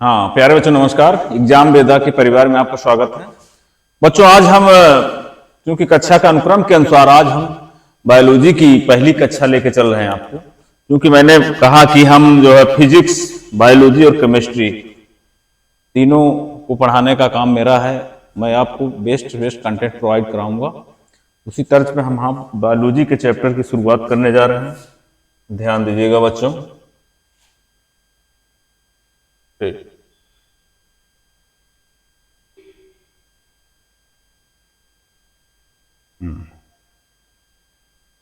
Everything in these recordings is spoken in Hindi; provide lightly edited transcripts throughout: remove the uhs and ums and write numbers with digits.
हाँ प्यारे बच्चों नमस्कार। एग्जाम वेदा के परिवार में आपका स्वागत है। बच्चों आज हम क्योंकि कक्षा का अनुक्रम के अनुसार आज हम बायोलॉजी की पहली कक्षा लेके चल रहे हैं आपको, क्योंकि मैंने कहा कि हम जो है फिजिक्स, बायोलॉजी और केमिस्ट्री तीनों को पढ़ाने का काम मेरा है। मैं आपको बेस्ट से बेस्ट कंटेंट प्रोवाइड कराऊंगा। उसी तर्ज पे हम बायोलॉजी के चैप्टर की शुरुआत करने जा रहे हैं। ध्यान दीजिएगा बच्चों। ठीक,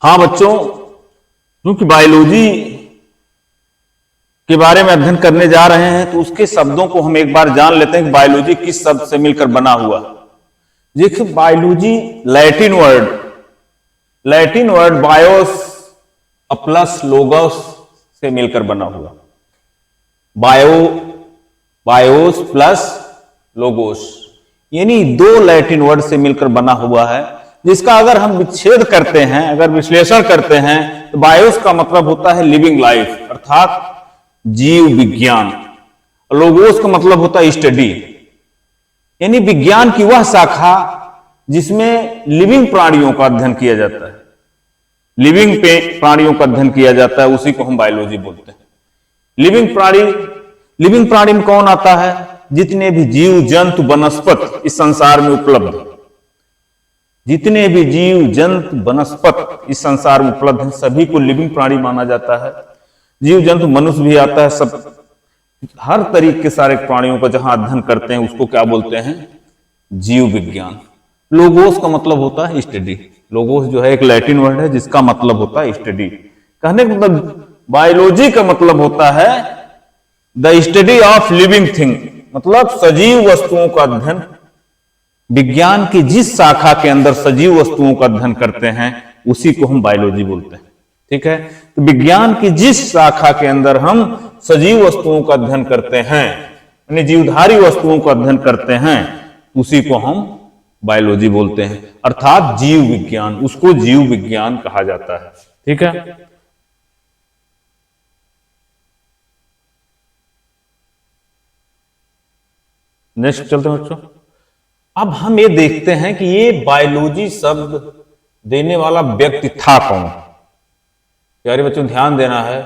हाँ बच्चों, क्योंकि बायोलॉजी के बारे में अध्ययन करने जा रहे हैं तो उसके शब्दों को हम एक बार जान लेते हैं कि बायोलॉजी किस शब्द से मिलकर बना हुआ। देखिए biology Latin word BIOS plus logos से मिलकर बना हुआ। बायोस प्लस लोगोस यानी दो लैटिन वर्ड से मिलकर बना हुआ है, जिसका अगर हम विच्छेद करते हैं, अगर विश्लेषण करते हैं तो बायोस का मतलब होता है लिविंग लाइफ अर्थात जीव विज्ञान। लोगोस का मतलब होता है स्टडी, यानी विज्ञान की वह शाखा जिसमें लिविंग प्राणियों का अध्ययन किया जाता है। लिविंग प्राणियों का अध्ययन किया जाता है, उसी को हम बायोलॉजी बोलते हैं। लिविंग प्राणी में कौन आता है? जितने भी जीव जंतु वनस्पत इस संसार में उपलब्ध है, जितने भी जीव जंतु वनस्पत इस संसार में उपलब्ध हैं सभी को लिविंग प्राणी माना जाता है। जीव जंतु मनुष्य भी आता है, सब हर तरीके के सारे प्राणियों का जहां अध्ययन करते हैं उसको क्या बोलते हैं? जीव विज्ञान। लोगोस का मतलब होता है स्टडी। लोगोस जो है एक लैटिन वर्ड है जिसका मतलब होता है स्टडी। कहने का मतलब बायोलॉजी का मतलब होता है the study of living thing, मतलब सजीव वस्तुओं का अध्ययन। विज्ञान की जिस शाखा के अंदर सजीव वस्तुओं का अध्ययन करते हैं उसी को हम बायोलॉजी बोलते हैं। ठीक है, तो विज्ञान की जिस शाखा के अंदर हम सजीव वस्तुओं का अध्ययन करते हैं, यानी जीवधारी वस्तुओं का अध्ययन करते हैं, उसी को हम बायोलॉजी बोलते हैं अर्थात जीव विज्ञान। उसको जीव विज्ञान कहा जाता है। ठीक है, नेक्स्ट चलते हैं बच्चों। अब हम ये देखते हैं कि ये बायोलॉजी शब्द देने वाला व्यक्ति था कौन। प्यारे बच्चों ध्यान देना है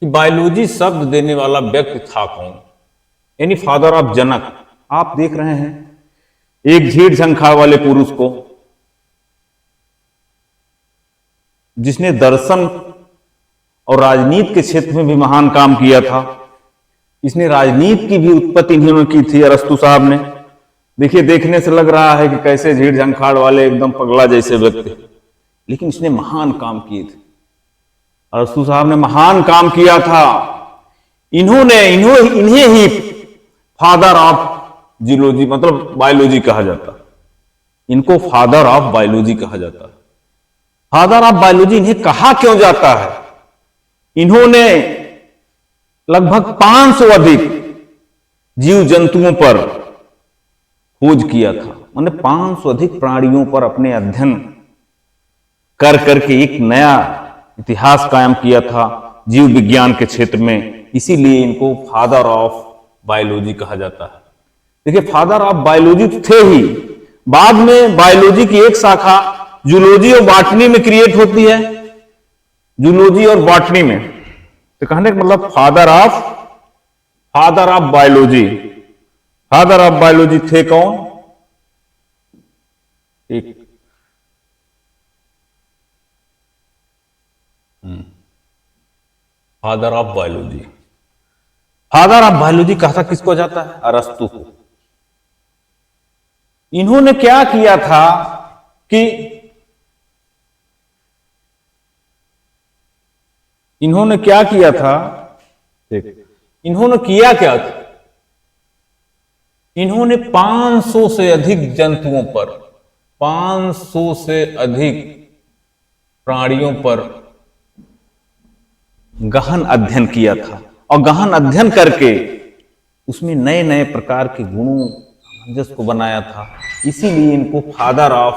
कि बायोलॉजी शब्द देने वाला व्यक्ति था कौन, यानी फादर ऑफ जनक। आप देख रहे हैं एक झीड़ झंखाड़ वाले पुरुष को, जिसने दर्शन और राजनीति के क्षेत्र में भी महान काम किया था। इसने राजनीति की भी उत्पत्ति इन्होंने की थी, अरस्तु साहब ने। देखिए देखने से लग रहा है कि कैसे झीड़ झंखाड़ वाले एकदम पगला जैसे व्यक्ति, लेकिन इसने महान काम किए थे। अरस्तु साहब ने महान काम किया था। इन्हें ही फादर ऑफ जियोलॉजी मतलब बायोलॉजी कहा जाता। इनको फादर ऑफ बायोलॉजी कहा जाता है। फादर ऑफ बायोलॉजी इन्हें कहा क्यों जाता है? इन्होंने लगभग 500 अधिक जीव जंतुओं पर खोज किया था। उन्होंने 500 अधिक प्राणियों पर अपने अध्ययन कर करके एक नया इतिहास कायम किया था जीव विज्ञान के क्षेत्र में। इसीलिए इनको फादर ऑफ बायोलॉजी कहा जाता है। देखिए फादर ऑफ बायोलॉजी थे ही, बाद में बायोलॉजी की एक शाखा जूलॉजी और बॉटनी में क्रिएट होती है। जूलॉजी और बॉटनी में, तो कहने का मतलब father of biology. Father of biology थे कौन? एक father of biology. Father of biology कहा था किसको जाता है? अरस्तु को। इन्होंने क्या किया था कि इन्होंने क्या किया था? इन्होंने किया क्या था? इन्होंने 500 से अधिक जंतुओं पर, 500 से अधिक प्राणियों पर गहन अध्ययन किया था, और गहन अध्ययन करके उसमें नए नए प्रकार के गुणों सामंजस्य को बनाया था। इसीलिए इनको father of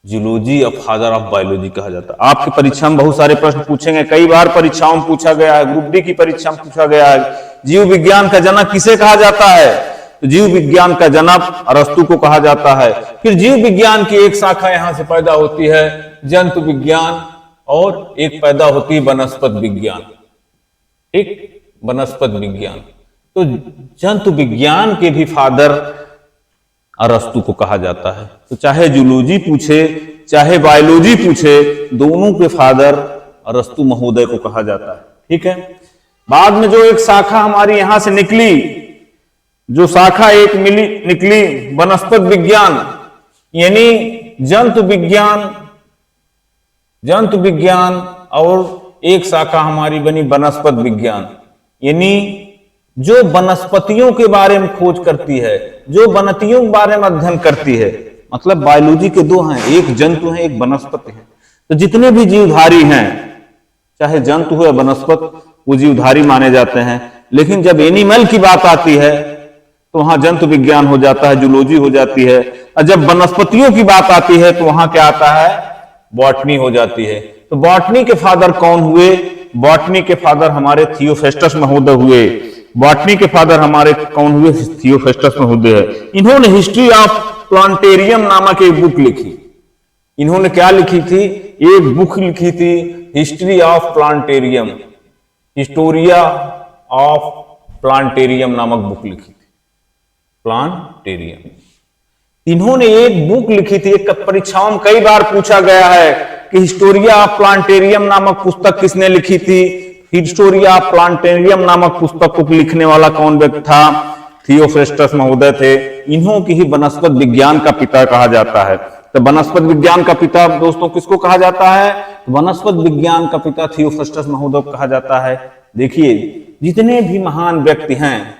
zoology of father of biology कहा जाता है। आपकी परीक्षा में बहुत सारे प्रश्न पूछेंगे, कई बार परीक्षाओं में पूछा गया है, ग्रुप डी की परीक्षा में पूछा गया है, जीव विज्ञान का जनक किसे कहा जाता है? तो जीव विज्ञान का जनक अरस्तु को कहा जाता है। फिर जीव विज्ञान की एक शाखा यहां से पैदा होती है, जंतु विज्ञान, और एक पैदा होती है वनस्पति विज्ञान। ठीक, वनस्पति विज्ञान। तो जंतु विज्ञान के भी फादर अरस्तु को कहा जाता है। तो चाहे जूलॉजी पूछे चाहे बायोलॉजी पूछे, दोनों के फादर अरस्तु महोदय को कहा जाता है। ठीक है, बाद में जो एक शाखा हमारी यहां से निकली, जो शाखा एक निकली वनस्पति विज्ञान, यानी जंतु विज्ञान, और एक शाखा हमारी बनी वनस्पति विज्ञान, यानी जो वनस्पतियों के बारे में खोज करती है, जो वनस्पतियों के बारे में अध्ययन करती है। मतलब बायोलॉजी के दो हैं, एक जंतु है, एक वनस्पति है। तो जितने भी जीवधारी हैं, चाहे जंतु हो या वनस्पति, वो जीवधारी माने जाते हैं। लेकिन जब एनिमल की बात आती है तो वहां जंतु विज्ञान हो जाता है, जूलॉजी हो जाती है। और जब वनस्पतियों की बात आती है तो वहां क्या आता है? बॉटनी हो जाती है। तो बॉटनी के फादर कौन हुए? बॉटनी के फादर हमारे थियोफेस्टस महोदय हुए। बॉटनी के फादर हमारे कौन हुए? थियोफेस्टस महोदय है। इन्होंने हिस्ट्री ऑफ प्लांटेरियम नामक एक बुक लिखी। इन्होंने क्या लिखी थी? एक बुक लिखी थी, history of plantarum, Historia of plantarum नामक बुक लिखी थी। प्लांटेरियम, इन्होंने एक बुक लिखी थी। एक परीक्षाओं में कई बार पूछा गया है कि हिस्टोरिया ऑफ प्लांटेरियम नामक पुस्तक किसने लिखी थी? हिस्टोरिया ऑफ प्लांटेरियम नामक पुस्तक को लिखने वाला कौन व्यक्ति था? थियोफेस्टस महोदय थे। इन्हों की ही वनस्पति विज्ञान का पिता कहा जाता है। तो वनस्पति विज्ञान का पिता दोस्तों किसको कहा जाता है? वनस्पति विज्ञान का पिता थियोफेस्टस महोदय को कहा जाता है। देखिए, जितने भी महान व्यक्ति हैं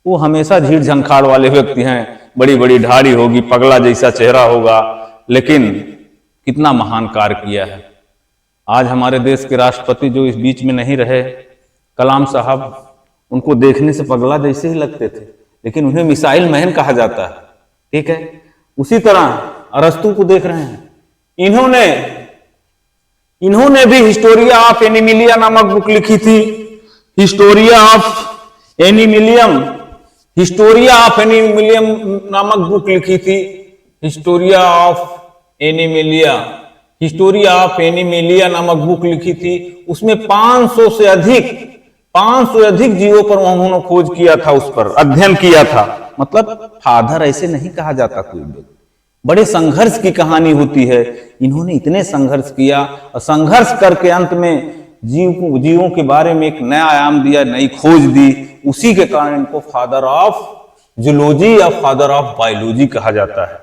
वो हमेशा झीड़ झंखाड़ वाले व्यक्ति हैं। बड़ी बड़ी ढाड़ी होगी, पगला जैसा चेहरा होगा, लेकिन कितना महान कार्य किया है। आज हमारे देश के राष्ट्रपति जो इस बीच में नहीं रहे, कलाम साहब, उनको देखने से पगला जैसे ही लगते थे, लेकिन उन्हें मिसाइल मैन कहा जाता है। ठीक है, उसी तरह अरस्तु को देख रहे हैं। इन्होंने भी हिस्टोरिया ऑफ एनिमिलिया नामक बुक लिखी थी। हिस्टोरिया ऑफ एनिमिलियम नामक बुक लिखी थी। हिस्टोरिया ऑफ एनिमिलिया नामक बुक लिखी थी। उसमें 500 से अधिक जीवों पर उन्होंने खोज किया था, उस पर अध्ययन किया था। मतलब फादर ऐसे नहीं कहा जाता कोई भी, बड़े संघर्ष की कहानी होती है। इन्होंने इतने संघर्ष किया और संघर्ष करके अंत में जीवों के बारे में एक नया आयाम दिया, नई खोज दी। उसी के कारण इनको फादर ऑफ जूलॉजी या फादर ऑफ बायोलॉजी कहा जाता है।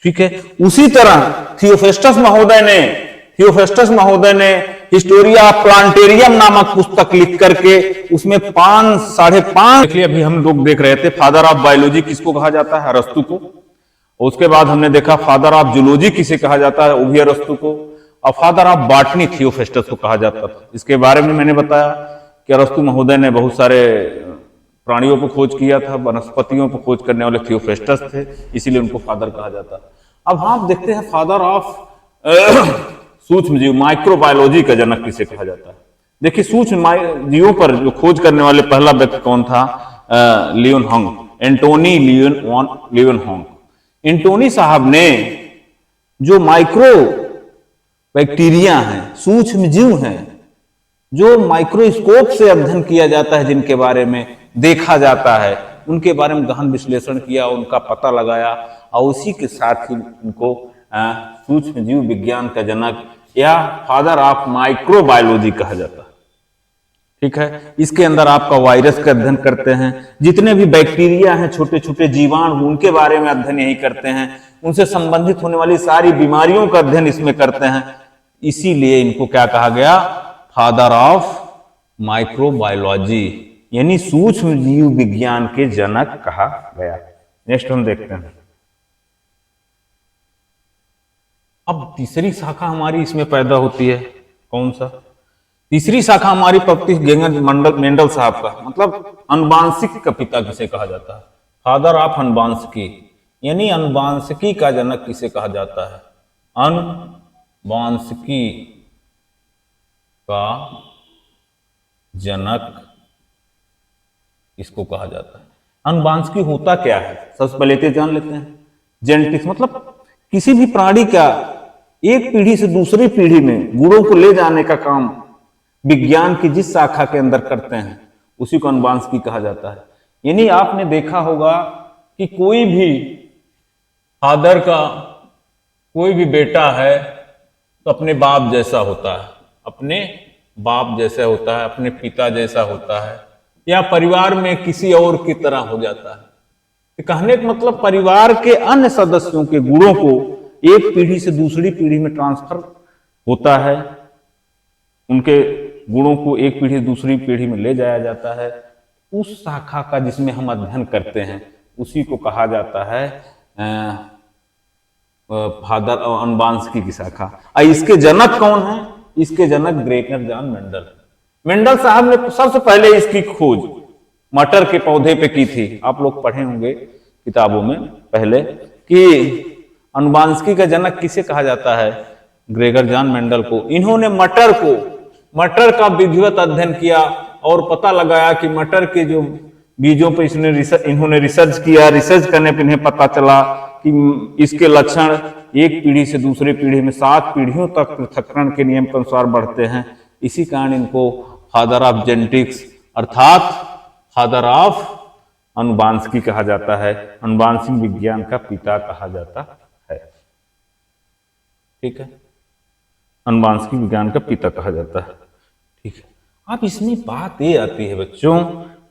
ठीक है, उसी तरह थियोफेस्टस महोदय ने हिस्टोरिया ऑफ प्लांटेरियम नामक पुस्तक लिख करके उसमें 5.5 देखिए, अभी हम लोग देख रहे थे फादर ऑफ बायोलॉजी किसको कहा जाता है? अरस्तु को। उसके बाद हमने देखा फादर ऑफ जूलॉजी किसे कहा जाता है? वो भी अरस्तु को। और फादर ऑफ बॉटनी थियोफेस्टस को कहा जाता था। इसके बारे में मैंने बताया कि अरस्तु महोदय ने बहुत सारे प्राणियों पर खोज किया था, वनस्पतियों पर खोज करने वाले थियोफेस्टस थे, इसीलिए उनको फादर कहा जाता। अब आप देखते हैं फादर ऑफ सूक्ष्म जीव, माइक्रोबायोलॉजी का जनक किसे कहा जाता है? देखिए, सूक्ष्म जीवों पर जो खोज करने वाले पहला व्यक्ति कौन था? एंटोनी लियोनहोंग। एंटोनी साहब ने जो माइक्रो बैक्टीरिया हैं, सूक्ष्म जीव हैं, जो माइक्रोस्कोप से अध्ययन किया जाता है, जिनके बारे में देखा जाता है, उनके बारे में गहन विश्लेषण किया, उनका पता लगाया, और उसी के साथ ही उनको सूक्ष्म जीव विज्ञान का जनक या फादर ऑफ माइक्रोबायोलॉजी कहा जाता है। ठीक है, इसके अंदर आपका वायरस का अध्ययन करते हैं, जितने भी बैक्टीरिया हैं, छोटे छोटे जीवाणु, उनके बारे में अध्ययन यही करते हैं, उनसे संबंधित होने वाली सारी बीमारियों का अध्ययन इसमें करते हैं। इसीलिए इनको क्या कहा गया? फादर ऑफ माइक्रोबायोलॉजी, यानी सूक्ष्म जीव विज्ञान के जनक कहा गया। नेक्स्ट हम देखते हैं। अब तीसरी शाखा हमारी इसमें पैदा होती है, कौन सा? तीसरी शाखा हमारी पड़ती है गेंगर मेंडल साहब का। मतलब अनुवांशिक का पिता किसे कहा जाता है? फादर ऑफ अनुवांशिकी, यानी अनुवांशिकी का जनक किसे कहा जाता है? अनुवांशिकी का जनक इसको कहा जाता है। अनुवांशिकी होता क्या है, सबसे पहले तो जान लेते हैं। जेनेटिक्स मतलब किसी भी प्राणी का एक पीढ़ी से दूसरी पीढ़ी में गुणों को ले जाने का काम विज्ञान की जिस शाखा के अंदर करते हैं उसी को अनुवांशिकी कहा जाता है। यानी आपने देखा होगा कि कोई भी फादर का कोई भी बेटा है तो अपने बाप जैसा होता है, अपने बाप जैसा होता है, अपने पिता जैसा होता है, या परिवार में किसी और की तरह हो जाता है। तो कहने का मतलब परिवार के अन्य सदस्यों के गुणों को एक पीढ़ी से दूसरी पीढ़ी में ट्रांसफर होता है, उनके गुणों को एक पीढ़ी से दूसरी पीढ़ी में ले जाया जाता है। उस शाखा का जिसमें हम अध्ययन करते हैं उसी को कहा जाता है फादर और अनुवांशिकी की शाखा। इसके जनक कौन है? इसके जनक ग्रेगर जॉन मेंडल। मेंडल साहब ने सबसे पहले इसकी खोज मटर के पौधे पे की थी। आप लोग पढ़े होंगे किताबों में पहले कि अनुवांशिकी का जनक किसे कहा जाता है? ग्रेगर जॉन मेंडल को। इन्होंने मटर का विधिवत अध्ययन किया और पता लगाया कि मटर के जो बीजों पर इन्होंने रिसर्च किया। रिसर्च करने पर इन्हें पता चला कि इसके लक्षण एक पीढ़ी से दूसरी पीढ़ी में 7 पीढ़ियों तक पृथक्करण के नियम के अनुसार बढ़ते हैं। इसी कारण इनको फादर ऑफ जेनेटिक्स अर्थात फादर ऑफ अनुवांशिकी कहा जाता है। अनुवांशिक विज्ञान का पिता कहा जाता है। ठीक है, अनुवांशिक विज्ञान का पिता कहा जाता है। ठीक है, अब इसमें बात ये आती है बच्चों,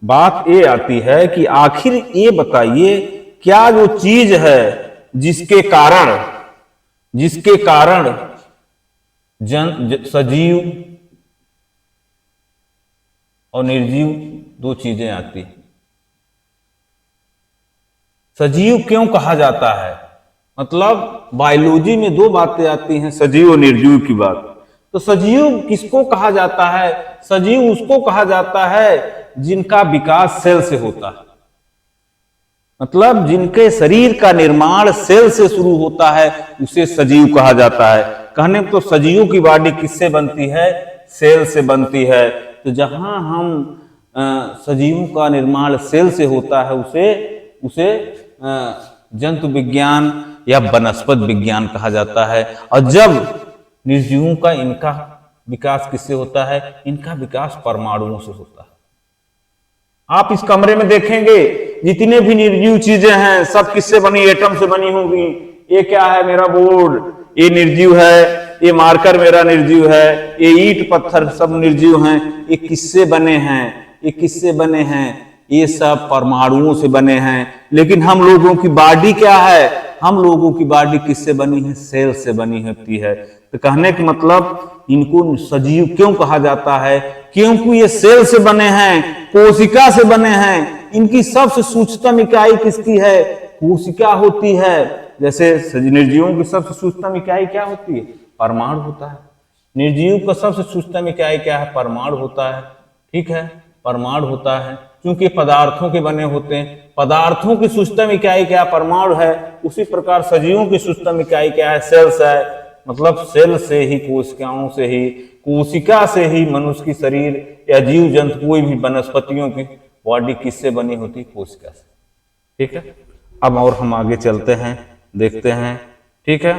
बात ये आती है कि आखिर ये बताइए क्या जो चीज है जिसके कारण सजीव और निर्जीव 2 चीजें आती हैं। सजीव क्यों कहा जाता है? मतलब बायोलॉजी में 2 बातें आती हैं, सजीव और निर्जीव की बात। तो सजीव किसको कहा जाता है? सजीव उसको कहा जाता है जिनका विकास सेल से होता है, मतलब जिनके शरीर का निर्माण सेल से शुरू होता है उसे सजीव कहा जाता है। कहने तो सजीवों की बॉडी किससे बनती है? सेल से बनती है। तो जहां हम सजीवों का निर्माण सेल से होता है उसे जंतु विज्ञान या वनस्पति विज्ञान कहा जाता है। और जब निर्जीवों का इनका विकास किससे होता है? इनका विकास परमाणुओं से होता है। आप इस कमरे में देखेंगे जितने भी निर्जीव चीजें हैं सब किससे बनी? एटम से बनी होगी। ये क्या है? मेरा बोर्ड, ये निर्जीव है। ये मार्कर मेरा निर्जीव है। ये ईंट पत्थर सब निर्जीव हैं। ये किससे बने हैं? ये किससे बने हैं? ये सब परमाणुओं से बने हैं। लेकिन हम लोगों की बॉडी क्या है? हम लोगों की बॉडी किससे बनी है? सेल से बनी होती है। तो कहने का मतलब इनको सजीव क्यों कहा जाता है? क्योंकि ये सेल से बने हैं, कोशिका से बने हैं। इनकी सबसे सूक्ष्मतम इकाई किसकी है? कोशिका होती है। जैसे निर्जीवों की सबसे सूक्ष्मतम इकाई क्या होती है? परमाणु होता है। निर्जीव का सबसे सूक्ष्मतम इकाई क्या है? परमाणु होता है। ठीक है, परमाणु होता है। क्योंकि पदार्थों के बने होते हैं, पदार्थों की सूक्ष्मतम इकाई क्या? परमाणु है। उसी प्रकार सजीवों की सूक्ष्मतम इकाई क्या है? सेल्स है। मतलब सेल से ही, कोशिकाओं से ही, कोशिका से ही मनुष्य की शरीर या जीव जंतु कोई भी वनस्पतियों की बॉडी किससे बनी होती? कोशिका से। ठीक है, अब और हम आगे चलते हैं, देखते हैं। ठीक है,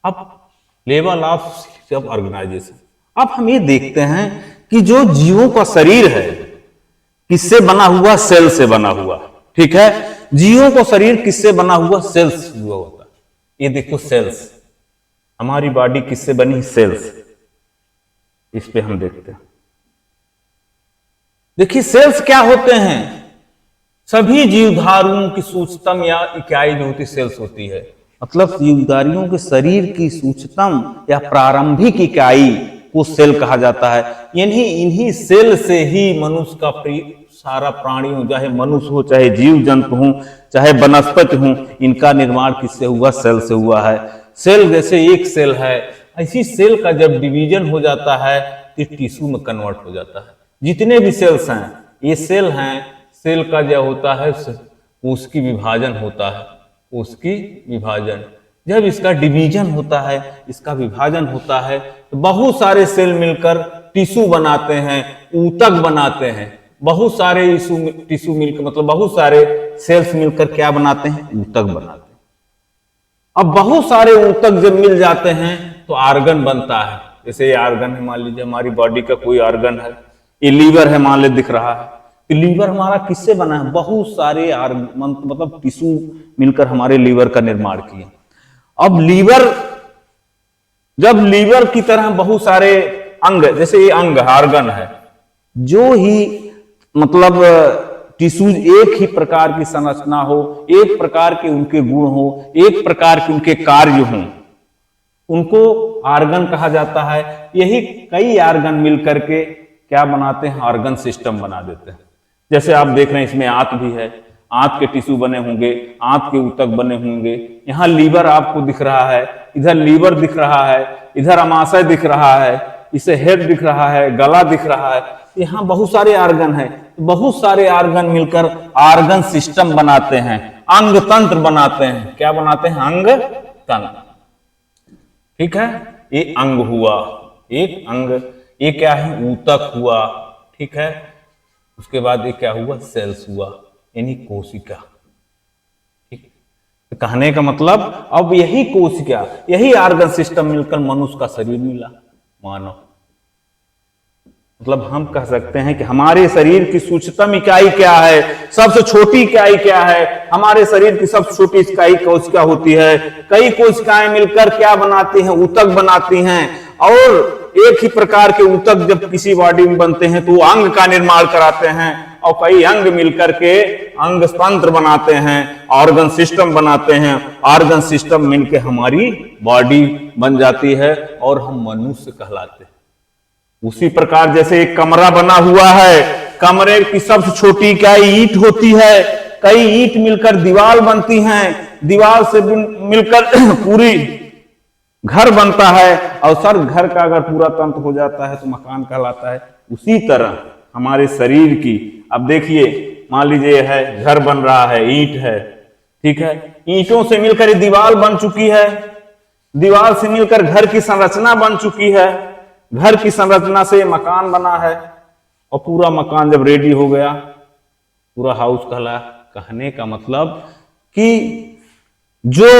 अब लेवल ऑफ सब ऑर्गेनाइजेशन। अब हम ये देखते हैं कि जो जीवों का शरीर है किससे बना हुआ? सेल से बना हुआ। ठीक है, जीवों का शरीर किससे बना हुआ? सेल्स से हुआ होता है। ये देखो सेल्स, हमारी बॉडी किससे बनी? सेल्स। इस पे हम देखते हैं। देखिए सेल्स क्या होते हैं? सभी जीवधारियों की सूक्ष्मतम या इकाई जो होती सेल्स होती है। मतलब जीवधारियों के शरीर की सूक्ष्मतम या प्रारंभिक इकाई को सेल कहा जाता है। यानी इन्हीं सेल से ही मनुष्य का सारा प्राणी हो, चाहे मनुष्य हो, चाहे जीव जंतु हो, चाहे वनस्पति हो, इनका निर्माण किससे हुआ? सेल से हुआ है। सेल जैसे एक सेल है, ऐसी सेल का जब डिवीजन हो जाता है तो टिश्यू में कन्वर्ट हो जाता है। जितने भी सेल्स हैं ये सेल हैं। सेल का जो होता है कोशिकीय विभाजन होता है। कोशिकी विभाजन। जब इसका डिवीजन होता है, इसका विभाजन होता है, तो बहुत सारे सेल मिलकर टिश्यू बनाते हैं, ऊतक बनाते हैं। बहुत सारे टिश्यू मिलकर मतलब बहुत सारे सेल्स मिलकर क्या बनाते हैं? ऊतक बनाते हैं। अब बहुत सारे ऊतक जब मिल जाते हैं तो आर्गन बनता है। जैसे ये आर्गन है, मान लीजिए हमारी बॉडी का कोई आर्गन है, ये लीवर है मान लीजिए, दिख रहा है। तो लीवर हमारा किससे बना है? बहुत सारे मतलब टिश्यू मिलकर हमारे लीवर का निर्माण किए। अब जब लीवर की तरह बहुत सारे अंग, जैसे ये अंग आर्गन है, जो ही मतलब टिश्यू एक ही प्रकार की संरचना हो, एक प्रकार के उनके गुण हो, एक प्रकार के उनके कार्य हो, उनको आर्गन कहा जाता है। यही कई आर्गन मिलकर के क्या बनाते हैं? आर्गन सिस्टम बना देते हैं। जैसे आप देख रहे हैं इसमें आंत भी है, आंत के टिश्यू बने होंगे, आंत के ऊतक बने होंगे। यहाँ लीवर आपको दिख रहा है, इधर लीवर दिख रहा है, इधर अमाशय दिख रहा है, इसे हेड दिख रहा है, गला दिख रहा है। यहाँ बहुत सारे आर्गन है, बहुत सारे आर्गन मिलकर आर्गन सिस्टम बनाते हैं, अंग तंत्र बनाते हैं। क्या बनाते हैं? अंग तंत्र। ठीक है, ये अंग हुआ, एक अंग। ये क्या है? ऊतक हुआ। ठीक है, उसके बाद ये क्या हुआ? सेल्स हुआ, यानी कोशिका। ठीक, तो कहने का मतलब अब यही कोशिका, यही आर्गन सिस्टम मिलकर मनुष्य का शरीर मिला, मानव। मतलब हम कह सकते हैं कि हमारे शरीर की सूक्ष्मतम इकाई क्या है, सबसे छोटी इकाई क्या है? हमारे शरीर की सबसे छोटी इकाई कोशिका होती है। कई कोशिकाएं मिलकर क्या बनाती हैं? ऊतक बनाती हैं। और एक ही प्रकार के ऊतक जब किसी बॉडी में बनते हैं तो अंग का निर्माण कराते हैं, और कई अंग मिलकर के अंग तंत्र बनाते हैं, ऑर्गन सिस्टम बनाते हैं। ऑर्गन सिस्टम मिलकर हमारी बॉडी बन जाती है और हम मनुष्य कहलाते हैं। उसी प्रकार जैसे एक कमरा बना हुआ है, कमरे की सबसे छोटी इकाई ईंट होती है। कई ईंट मिलकर दीवार बनती हैं, दीवार से मिलकर पूरी घर बनता है, और सर घर का अगर पूरा तंत्र हो जाता है तो मकान कहलाता है। उसी तरह हमारे शरीर की, अब देखिए मान लीजिए है घर बन रहा है, ईंट है, ठीक है, ईंटों से मिलकर दीवार बन चुकी है, दीवार से मिलकर घर की संरचना बन चुकी है, घर की संरचना से मकान बना है, और पूरा मकान जब रेडी हो गया पूरा हाउस कहला। कहने का मतलब कि जो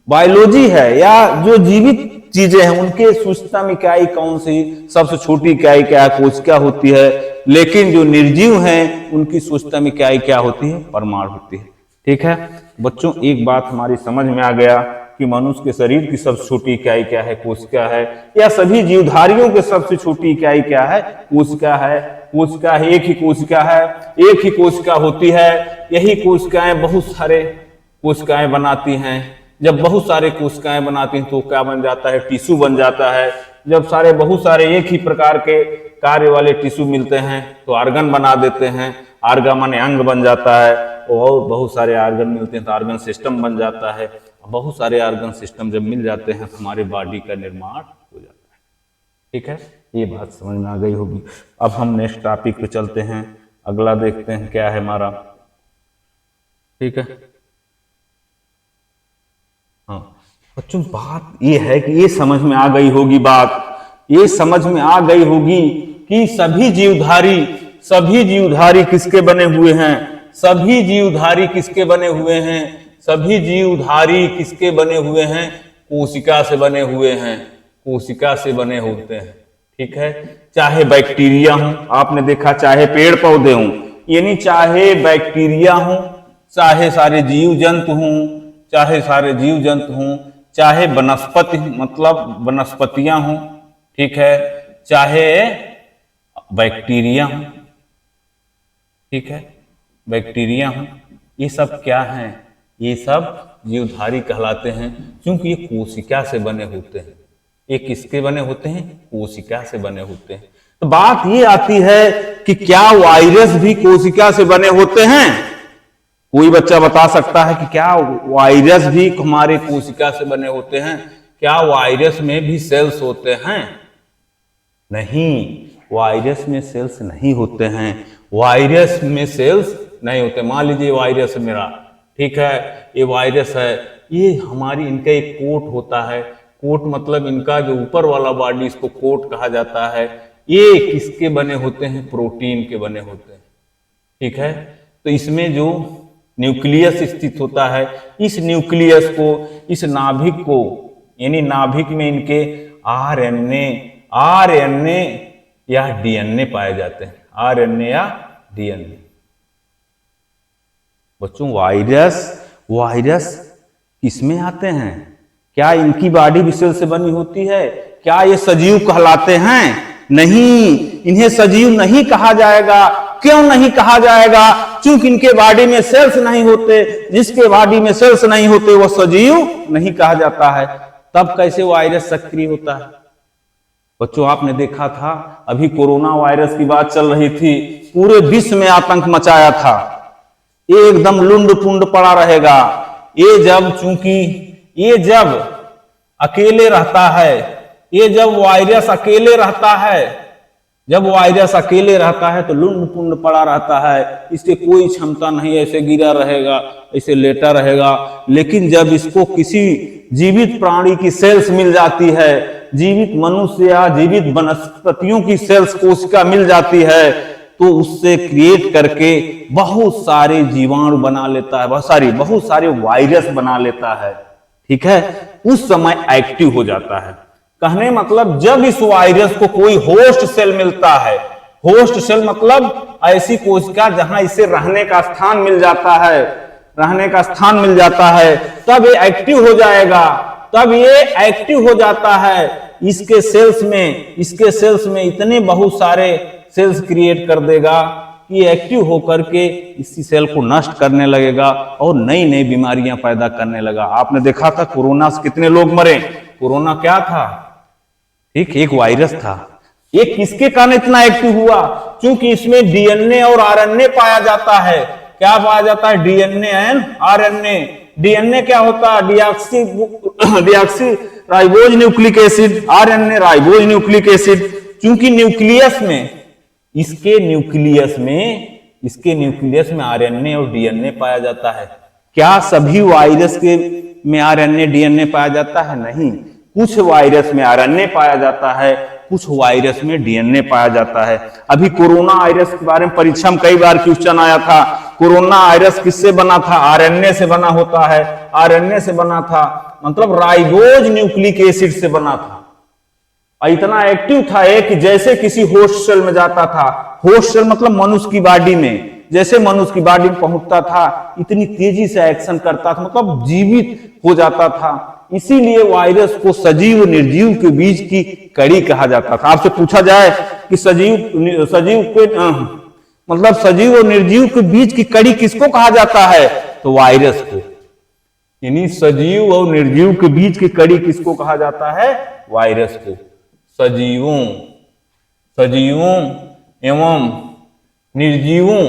बायोलॉजी है या जो जीवित चीजें हैं उनके सूक्ष्मतम इकाई कौन सी? सबसे छोटी इकाई क्या है? कोशिका होती है। लेकिन जो निर्जीव हैं उनकी सूक्ष्मतम इकाई क्या होती है? परमाणु होती है। ठीक है बच्चों, एक बात हमारी समझ में आ गया कि मनुष्य के शरीर की सबसे छोटी इकाई क्या है? कोशिका है। या सभी जीवधारियों के सबसे छोटी इकाई क्या है? कोशिका है। कोशिका है, एक ही कोशिका है, एक ही कोशिका होती है। यही कोशिकाएं बहुत सारे कोशिकाएं बनाती हैं। जब बहुत सारे कोशिकाएं बनाती हैं तो क्या बन जाता है? टिश्यू बन जाता है। जब बहुत सारे एक ही प्रकार के कार्य वाले टिश्यू मिलते हैं तो आर्गन बना देते हैं। आर्गन माने अंग बन जाता है, और बहुत सारे आर्गन मिलते हैं तो आर्गन सिस्टम बन जाता है। बहुत सारे आर्गन सिस्टम जब मिल जाते हैं तो हमारे बॉडी का निर्माण हो जाता है। ठीक है, ये बात समझ में आ गई होगी। अब हम नेक्स्ट टॉपिक पे चलते हैं, अगला देखते हैं क्या है हमारा। ठीक है, हाँ बच्चों, बात ये है कि ये समझ में आ गई होगी, बात ये समझ में आ गई होगी कि सभी जीवधारी किसके बने हुए हैं? सभी जीवधारी किसके बने हुए हैं? सभी जीवधारी किसके बने हुए हैं? कोशिका से बने हुए हैं। कोशिका से बने होते हैं। ठीक है, चाहे बैक्टीरिया हो, आपने देखा, चाहे पेड़ पौधे हों, यानी चाहे बैक्टीरिया हो, चाहे सारे जीव जंतु हों, चाहे वनस्पति मतलब वनस्पतियां हों, ठीक है, चाहे बैक्टीरिया हों, ठीक है, बैक्टीरिया हों, ये सब क्या हैं? ये सब जीवधारी कहलाते हैं, क्योंकि ये कोशिका से बने होते हैं। ये किसके बने होते हैं? कोशिका से बने होते हैं। तो बात ये आती है कि क्या वायरस भी कोशिका से बने होते हैं? कोई बच्चा बता सकता है कि क्या वायरस भी हमारे कोशिका से बने होते हैं? क्या वायरस में भी सेल्स होते हैं? नहीं, वायरस में सेल्स नहीं होते हैं। वायरस में सेल्स नहीं होते। मान लीजिए वायरस है मेरा, ठीक है, ये वायरस है, ये हमारी इनका एक कोट होता है। कोट मतलब इनका जो ऊपर वाला बॉडी, इसको कोट कहा जाता है। ये किसके बने होते हैं? प्रोटीन के बने होते हैं, ठीक है। तो इसमें जो न्यूक्लियस स्थित होता है, इस न्यूक्लियस को, इस नाभिक को, यानी नाभिक में इनके आरएनए या डीएनए पाए जाते हैं। आरएनए या डीएनए। बच्चों वायरस किसमें आते हैं? क्या इनकी बॉडी भी सेल से बनी होती है? क्या ये सजीव कहलाते हैं? नहीं, इन्हें सजीव नहीं कहा जाएगा। क्यों नहीं कहा जाएगा? क्योंकि इनके बॉडी में सेल्स नहीं होते। जिसके बॉडी में सेल्स नहीं होते वो सजीव नहीं कहा जाता है। तब कैसे वायरस सक्रिय होता है? बच्चों आपने देखा था, अभी कोरोना वायरस की बात चल रही थी, पूरे विश्व में आतंक मचाया था। ये एकदम लुंड पुंड पड़ा रहेगा। ये जब अकेले रहता है, ये जब वायरस अकेले रहता है, तो लुंड पुंड पड़ा रहता है। इसके कोई क्षमता नहीं, ऐसे गिरा रहेगा, ऐसे लेटा रहेगा। लेकिन जब इसको किसी जीवित प्राणी की सेल्स मिल जाती है, जीवित मनुष्य या जीवित वनस्पतियों की सेल्स कोशिका मिल जाती है, तो उससे क्रिएट करके बहुत सारे जीवाणु बना लेता है, बहुत सारे वायरस बना लेता है, ठीक है। उस समय एक्टिव हो जाता है। कहने मतलब जब इस वायरस को कोई होस्ट सेल मिलता है, होस्ट सेल मतलब ऐसी कोशिका जहां इसे रहने का स्थान मिल जाता है, तब ये एक्टिव हो जाएगा। तब ये एक्टिव हो जाता है। इसके सेल्स में इतने बहुत सारे सेल्स क्रिएट कर देगा कि एक्टिव होकर के इसी सेल को नष्ट करने लगेगा और नई नई बीमारियां पैदा करने लगा। आपने देखा था कोरोना से कितने लोग मरे। कोरोना क्या था? एक वायरस था। ये किसके कारण इतना एक्टिव हुआ? क्योंकि इसमें डीएनए और आरएनए पाया जाता है। क्या पाया जाता है? DNA and RNA. डीएनए क्या होता है? Deoxy ribose nucleic acid, RNA ribose nucleic acid. क्योंकि इसके न्यूक्लियस में आरएनए और डीएनए पाया जाता है। क्या सभी वायरस के में आरएनए डीएनए पाया जाता है? नहीं, कुछ वायरस में आरएनए पाया जाता है, कुछ वायरस में डीएनए पाया जाता है। अभी कोरोना वायरस के बारे में परीक्षा में कई बार क्वेश्चन आया था। कोरोना वायरस किससे बना था? आरएनए से बना होता है। आरएनए से बना था मतलब राइबोज न्यूक्लिक एसिड से बना था। इतना एक्टिव था कि जैसे किसी होस्ट सेल में जाता था, होस्ट सेल मतलब मनुष्य की बॉडी में, जैसे मनुष्य की बॉडी में पहुंचता था, इतनी तेजी से एक्शन करता था, मतलब जीवित हो जाता था। इसीलिए वायरस को सजीव निर्जीव के बीच की कड़ी कहा जाता था। आपसे पूछा जाए कि सजीव और निर्जीव के बीच की कड़ी किसको कहा जाता है? तो वायरस को। यानी सजीव और निर्जीव के बीच की कड़ी किसको कहा जाता है? वायरस को। सजीवों एवं निर्जीवों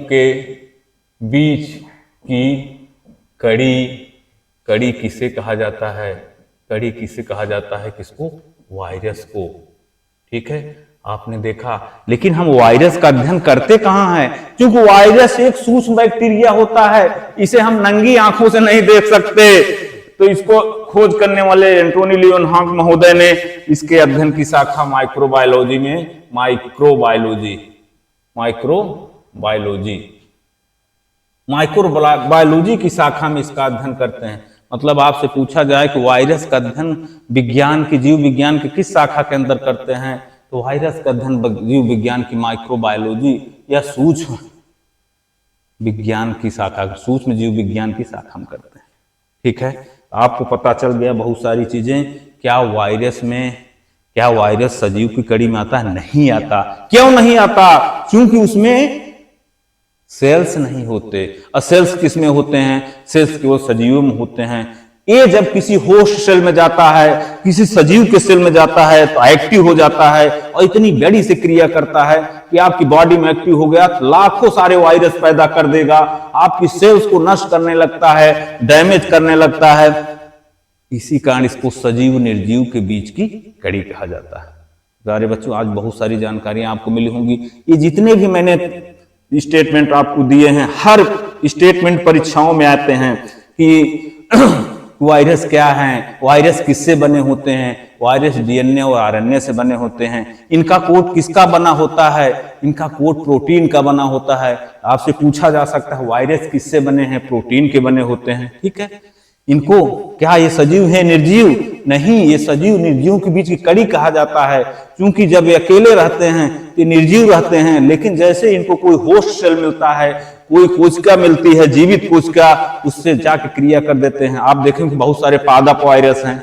के बीच की कड़ी किसे कहा जाता है? कड़ी किसे कहा जाता है? किसको? वायरस को, ठीक है। आपने देखा, लेकिन हम वायरस का अध्ययन करते कहां है? क्योंकि वायरस एक सूक्ष्म बैक्टीरिया होता है, इसे हम नंगी आंखों से नहीं देख सकते। तो इसको खोज करने वाले एंटोनी लियोनहार्ड महोदय ने इसके अध्ययन की शाखा माइक्रोबायोलॉजी में माइक्रोबायोलॉजी की शाखा में इसका अध्ययन करते हैं। मतलब आपसे पूछा जाए कि वायरस का अध्ययन जीव विज्ञान के किस शाखा के अंदर करते हैं, तो वायरस का अध्ययन जीव विज्ञान की माइक्रोबायोलॉजी या सूक्ष्म विज्ञान की शाखा, सूक्ष्म जीव विज्ञान की शाखा में करते हैं, ठीक है। आपको पता चल गया बहुत सारी चीजें। क्या वायरस सजीव की कड़ी में आता है? नहीं आता। क्यों नहीं आता? क्योंकि उसमें सेल्स नहीं होते। और सेल्स किसमें होते हैं? सेल्स केवल सजीवों में होते हैं। ये जब किसी होस्ट सेल में जाता है, किसी सजीव के सेल में जाता है, तो एक्टिव हो जाता है और इतनी बड़ी से क्रिया करता है कि आपकी बॉडी में एक्टिव हो गया तो लाखों सारे वायरस पैदा कर देगा, आपकी सेल्स को नष्ट करने लगता है, डैमेज करने लगता है। इसी कारण इसको सजीव निर्जीव के बीच की कड़ी कहा जाता है। प्यारे बच्चों, आज बहुत सारी जानकारियां आपको मिली होंगी। ये जितने भी मैंने स्टेटमेंट आपको दिए हैं, हर स्टेटमेंट परीक्षाओं में आते हैं कि वायरस क्या है, वायरस किससे बने होते हैं, वायरस डीएनए और आरएनए से बने होते हैं, इनका कोड किसका बना होता है, इनका कोड प्रोटीन का बना होता है। आपसे पूछा जा सकता है वायरस किससे बने हैं, प्रोटीन के बने होते हैं। ठीक है, इनको क्या ये सजीव है निर्जीव? नहीं, ये सजीव निर्जीव के बीच की कड़ी कहा जाता है, क्योंकि जब ये अकेले रहते हैं तो निर्जीव रहते हैं, लेकिन जैसे इनको कोई होस्ट सेल मिलता है, कोई कोशिका मिलती है, जीवित कोशिका, उससे जाके क्रिया कर देते हैं। आप देखेंगे बहुत सारे पादप वायरस हैं,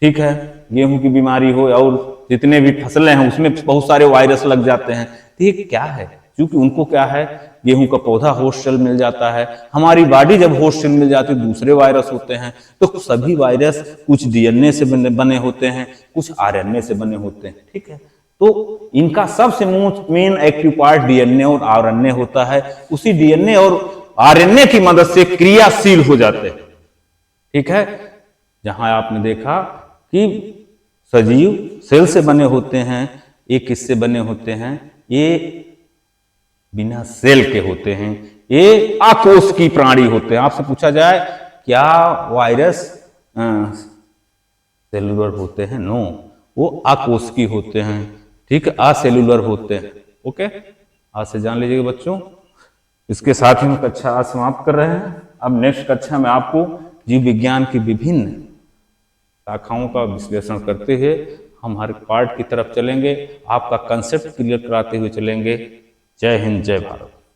ठीक है, गेहूं की बीमारी हो और जितने भी फसलें हैं उसमें बहुत सारे वायरस लग जाते हैं। तो ये क्या है? क्योंकि उनको क्या है, गेहूं का पौधा होस्ट सेल मिल जाता है, हमारी बॉडी जब होस्ट सेल मिल जाती है दूसरे वायरस होते हैं। तो सभी वायरस कुछ डीएनए से बने होते हैं, कुछ आरएनए से बने होते हैं। ठीक है, तो इनका सबसे मेन एक्टिव पार्ट डीएनए और आरएनए होता है। उसी डीएनए और आरएनए की मदद से क्रियाशील हो जाते हैं। ठीक है, जहां आपने देखा कि सजीव सेल से बने होते हैं, ये किससे बने होते हैं? ये बिना सेल के होते हैं, ये अकोशिकीय प्राणी होते हैं। आपसे पूछा जाए क्या वायरस सेलुलर होते हैं? नो, वो अकोशिकीय होते हैं। ठीक है, असेलुलर होते हैं। ओके, आज से जान लीजिएगा बच्चों। इसके साथ ही हम कक्षा आज समाप्त कर रहे हैं। अब नेक्स्ट कक्षा में आपको जीव विज्ञान की विभिन्न शाखाओं का विश्लेषण करते हुए हम हर पार्ट की तरफ चलेंगे, आपका कंसेप्ट क्लियर कराते हुए चलेंगे। जय हिंद, जय भारत।